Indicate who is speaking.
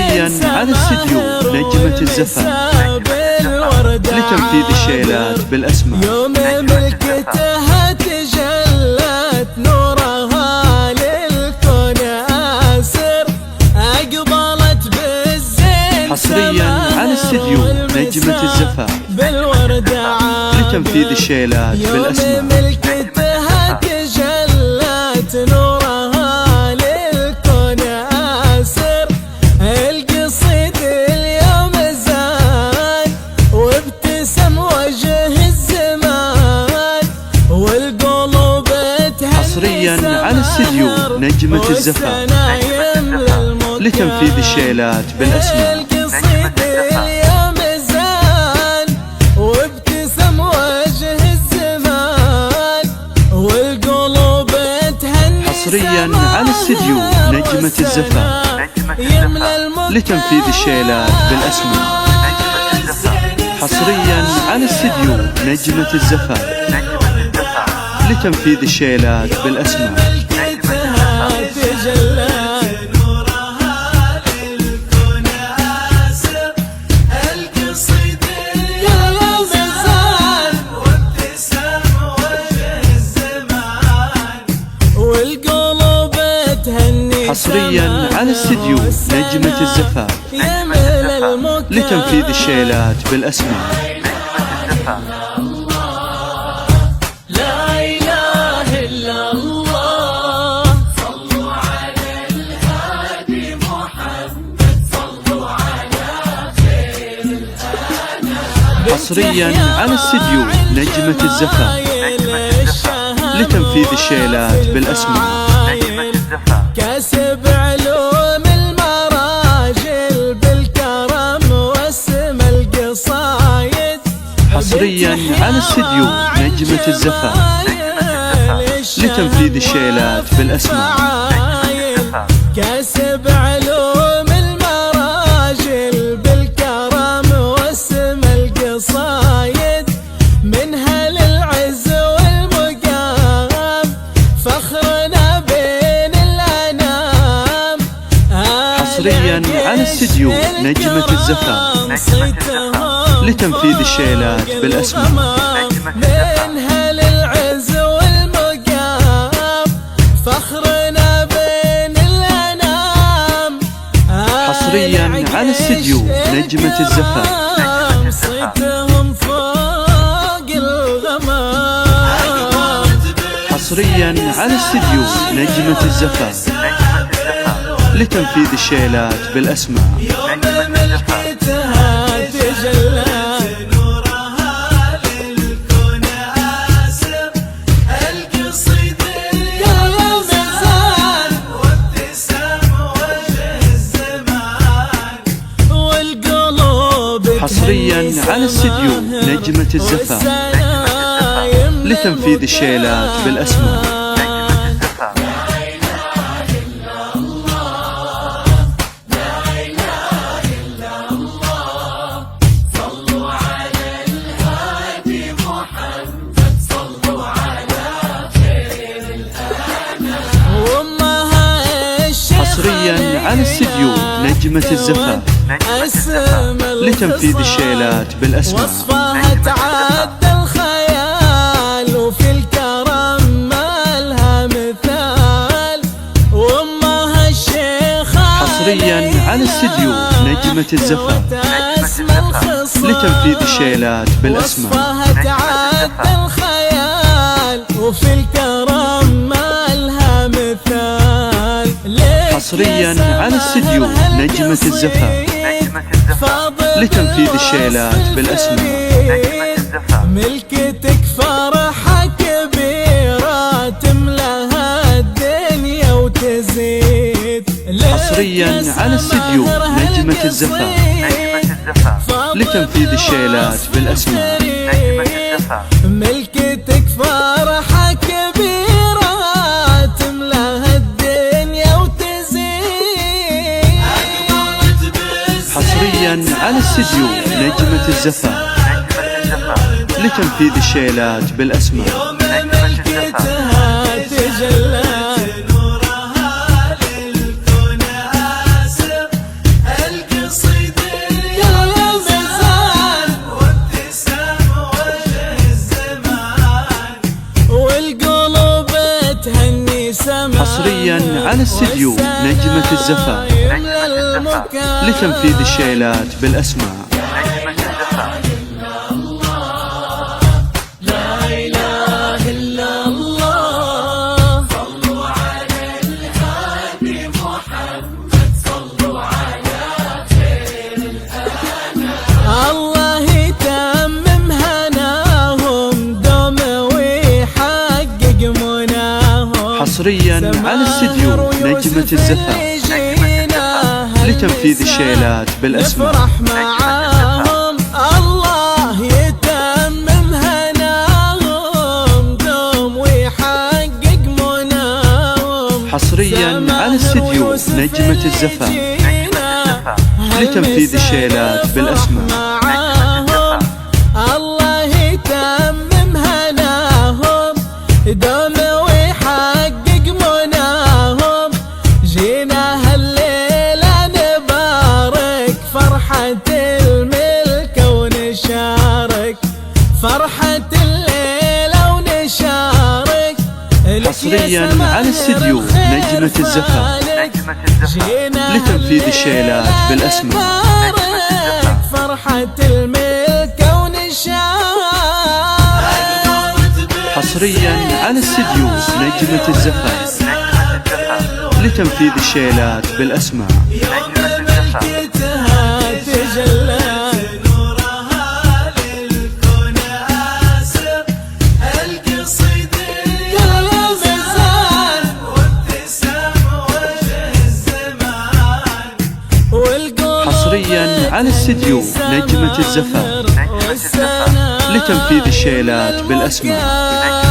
Speaker 1: حصريا على استديو نجمة الزفاف لتنفيذ الشيلات بالأسماء.
Speaker 2: يوم ملكتها تجلت نورها للكون آسر أقبلت بالزين
Speaker 1: حصريا على استديو نجمة الزفاف لتنفيذ الشيلات بالأسماء.
Speaker 2: يوم ملكتها تجلت نورها للكون آسر القصيد اليوم زاد وابتسم وجه الزمان والقلوب
Speaker 1: حصريا على استديو نجمة الزفاف لتنفيذ الشيلات بالأسماء.
Speaker 2: القصيد اليوم زاد وابتسم وجه الزمان والقلوب تهني.
Speaker 1: حصريا على استديو نجمة الزفاف لتنفيذ الشيلات بالأسماء. حصريا على استديو نجمة الزفاف لتنفيذ الشيلات بالأسماء. حصريا على استديو نجمة الزفاف لتنفيذ الشيلات بالأسماء.
Speaker 2: لا إله إلا الله صلوا على الهادي محمد صلوا على خير الأنام.
Speaker 1: حصريا على استديو نجمة الزفاف لتنفيذ الشيلات بالأسماء.
Speaker 2: كسب علوم المراجل بالكرم واسم القصايد.
Speaker 1: حصريا على استديو نجمة الزفاف لتنفيذ الشيلات بالأسماء.
Speaker 2: كسب علوم المراجل بالكرم واسم القصايد منها للعز والمقام فخرنا بين الأنام.
Speaker 1: حصريا على استديو نجمة الزفاف لتنفيذ الشيلات بالأسماء.
Speaker 2: منها للعز والمقام فخرنا بين الأنام.
Speaker 1: حصريا على استديو نجمة الزفاف
Speaker 2: صيتهم فوق الغمام.
Speaker 1: حصريا على استديو نجمة الزفاف لتنفيذ الشيلات بالأسماء.
Speaker 2: يوم ملكتها تجلت نورها للكون آسر القصيد اليوم زاد وابتسم وجه الزمان والقلوب.
Speaker 1: حصريا على استديو نجمة الزفاف لتنفيذ الشيلات بالأسماء. حصريا على استديو نجمة الزفاف لتنفيذ الشيلات بالأسماء.
Speaker 2: وصفها تعدى الخيال وفي الكرم ما لها مثال وامها الشيخة.
Speaker 1: حصريا على استديو نجمة الزفاف لتنفيذ الشيلات بالأسماء.
Speaker 2: وصفها تعدى الخيال وفي الكرم ما لها مثال.
Speaker 1: حصريا على استديو نجمة الزفاف لتنفيذ الشيلات بالأسماء.
Speaker 2: ملكتك فرحة كبيرة تملاها الدنيا وتزيد.
Speaker 1: حصريا على استديو نجمة الزفاف لتنفيذ الشيلات بالأسماء.
Speaker 2: ملكتك فرحة كبيرة تملاها الدنيا وتزيد.
Speaker 1: حصريا على استديو نجمة الزفاف لتنفيذ الشيلات بالأسماء.
Speaker 2: يوم ملكتها تجلت نورها للكون آسر
Speaker 1: حصريا على استديو نجمة الزفاف لتنفيذ الشيلات بالأسماع. حصريا على استديو نجمة الزفاف لتنفيذ الشيلات بالأسماع.
Speaker 2: نفرح معاهم الله يتمم هناهم دوم ويحقق مناهم.
Speaker 1: حصريا على استديو نجمة الزفاف لتنفيذ الشيلات بالأسماع.
Speaker 2: الله يتمم هناهم دوم ويحقق مناهم. جينا هالليلة نبارك فرحة الملك ونشارك فرحة الليلة ونشارك.
Speaker 1: حصريا على استديو نجمة الزفاف لتنفيذ الشيلات بالأسماع.
Speaker 2: فرحة الملك ونشارك.
Speaker 1: حصريا على استديو نجمة الزفاف لتنفيذ الشيلات بالأسماع.
Speaker 2: ملكتها تجلى نورها للكون آسر. القصيدة المزان وابتسام وجه الزمان.
Speaker 1: حصريا على استديو نجمة الزفاف لتنفيذ الشيلات بالأسماع.